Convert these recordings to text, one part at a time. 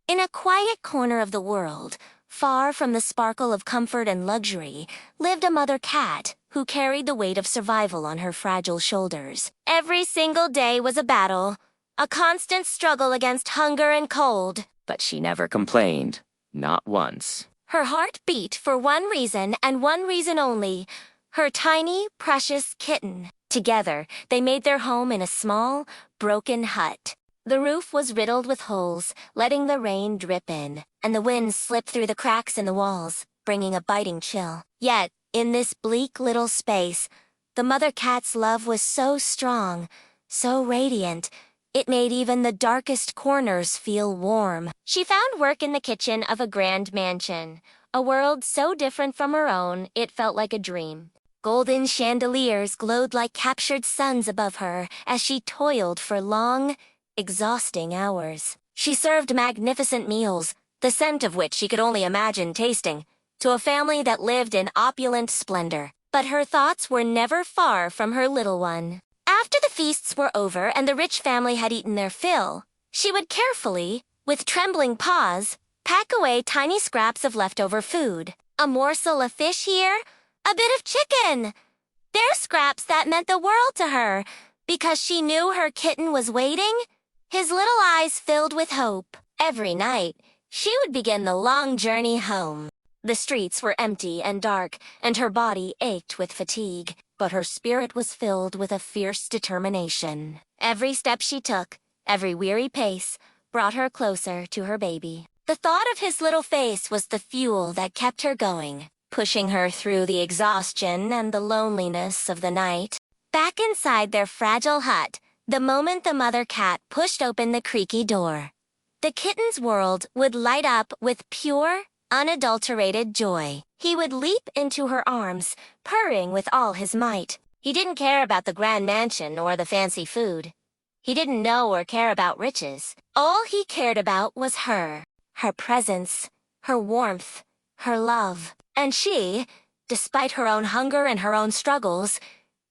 In a quiet corner of the world, far from the sparkle of comfort and luxury, lived a mother cat who carried the weight of survival on her fragile shoulders. Every single day was a battle, a constant struggle against hunger and cold. But she never complained, not once. Her heart beat for one reason and one reason only: her tiny, precious kitten. Together, they made their home in a small, broken hut. The roof was riddled with holes, letting the rain drip in, and the wind slip through the cracks in the walls, bringing a biting chill. Yet, in this bleak little space, the mother cat's love was so strong, so radiant, it made even the darkest corners feel warm. She found work in the kitchen of a grand mansion, a world so different from her own it felt like a dream. Golden chandeliers glowed like captured suns above her as she toiled for long, exhausting hours. She served magnificent meals, the scent of which she could only imagine tasting, to a family that lived in opulent splendor. But her thoughts were never far from her little one. After the feasts were over and the rich family had eaten their fill, she would carefully, with trembling paws, pack away tiny scraps of leftover food. A morsel of fish here, a bit of chicken. They're scraps that meant the world to her, because she knew her kitten was waiting. His little eyes filled with hope. Every night, she would begin the long journey home. The streets were empty and dark, and her body ached with fatigue, but her spirit was filled with a fierce determination. Every step she took, every weary pace, brought her closer to her baby. The thought of his little face was the fuel that kept her going, pushing her through the exhaustion and the loneliness of the night. Back inside their fragile hut, the moment the mother cat pushed open the creaky door, the kitten's world would light up with pure, unadulterated joy. He would leap into her arms, purring with all his might. He didn't care about the grand mansion or the fancy food. He didn't know or care about riches. All he cared about was her presence, her warmth, her love. And she, despite her own hunger and her own struggles,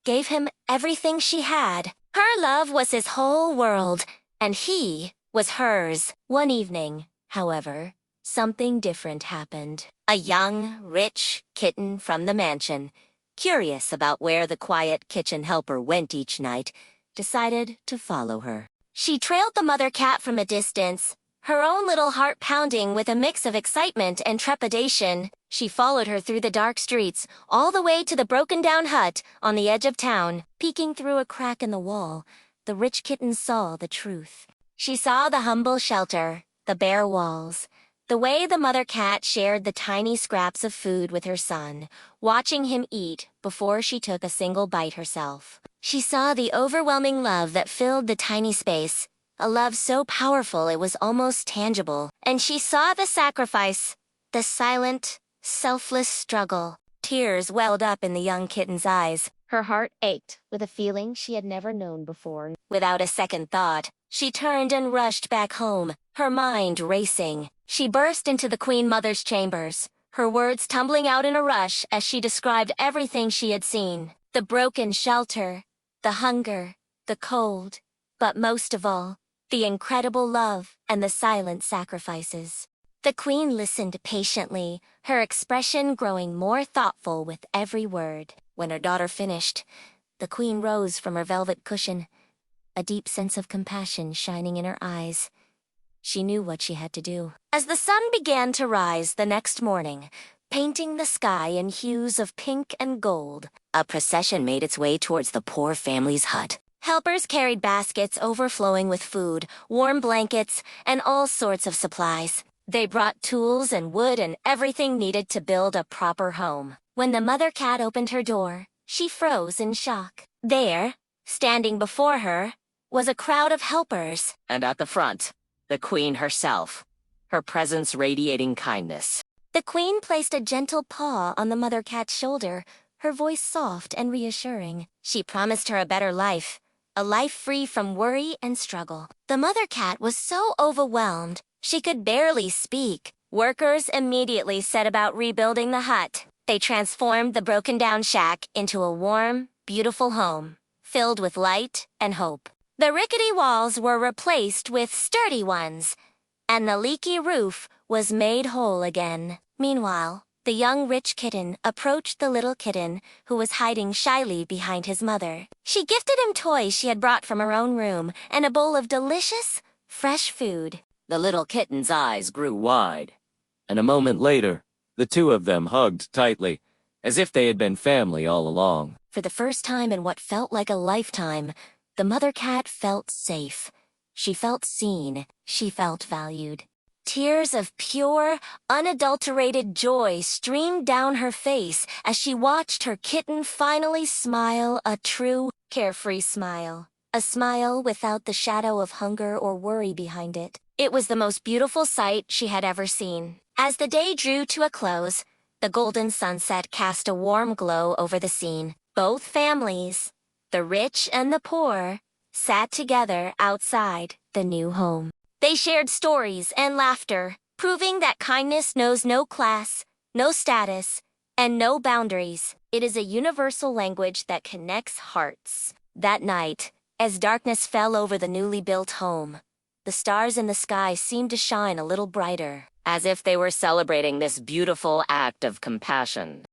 gave him everything she had. Her love was his whole world, and he was hers. One evening, however, something different happened. A young, rich kitten from the mansion, curious about where the quiet kitchen helper went each night, decided to follow her. She trailed the mother cat from a distance, her own little heart pounding with a mix of excitement and trepidation. She followed her through the dark streets, all the way to the broken-down hut on the edge of town. Peeking through a crack in the wall, the rich kitten saw the truth. She saw the humble shelter, the bare walls, the way the mother cat shared the tiny scraps of food with her son, watching him eat before she took a single bite herself. She saw the overwhelming love that filled the tiny space, a love so powerful it was almost tangible. And she saw the sacrifice, the silent, selfless struggle. Tears welled up in the young kitten's eyes. Her heart ached with a feeling she had never known before. Without a second thought, she turned and rushed back home, her mind racing. She burst into the Queen Mother's chambers, her words tumbling out in a rush as she described everything she had seen. The broken shelter, the hunger, the cold, but most of all, the incredible love and the silent sacrifices. The Queen listened patiently, her expression growing more thoughtful with every word. When her daughter finished, the Queen rose from her velvet cushion, a deep sense of compassion shining in her eyes. She knew what she had to do. As the sun began to rise the next morning, painting the sky in hues of pink and gold, a procession made its way towards the poor family's hut. Helpers carried baskets overflowing with food, warm blankets, and all sorts of supplies. They brought tools and wood and everything needed to build a proper home. When the mother cat opened her door, she froze in shock. There, standing before her, was a crowd of helpers. And at the front, the Queen herself, her presence radiating kindness. The Queen placed a gentle paw on the mother cat's shoulder, her voice soft and reassuring. She promised her a better life, a life free from worry and struggle. The mother cat was so overwhelmed, she could barely speak. Workers immediately set about rebuilding the hut. They transformed the broken-down shack into a warm, beautiful home, filled with light and hope. The rickety walls were replaced with sturdy ones, and the leaky roof was made whole again. Meanwhile, the young rich kitten approached the little kitten, who was hiding shyly behind his mother. She gifted him toys she had brought from her own room and a bowl of delicious, fresh food. The little kitten's eyes grew wide, and a moment later, the two of them hugged tightly, as if they had been family all along. For the first time in what felt like a lifetime, the mother cat felt safe. She felt seen. She felt valued. Tears of pure, unadulterated joy streamed down her face as she watched her kitten finally smile a true, carefree smile. A smile without the shadow of hunger or worry behind it. It was the most beautiful sight she had ever seen. As the day drew to a close, the golden sunset cast a warm glow over the scene. Both families, the rich and the poor, sat together outside the new home. They shared stories and laughter, proving that kindness knows no class, no status, and no boundaries. It is a universal language that connects hearts. That night, as darkness fell over the newly built home, the stars in the sky seemed to shine a little brighter, As if they were celebrating this beautiful act of compassion.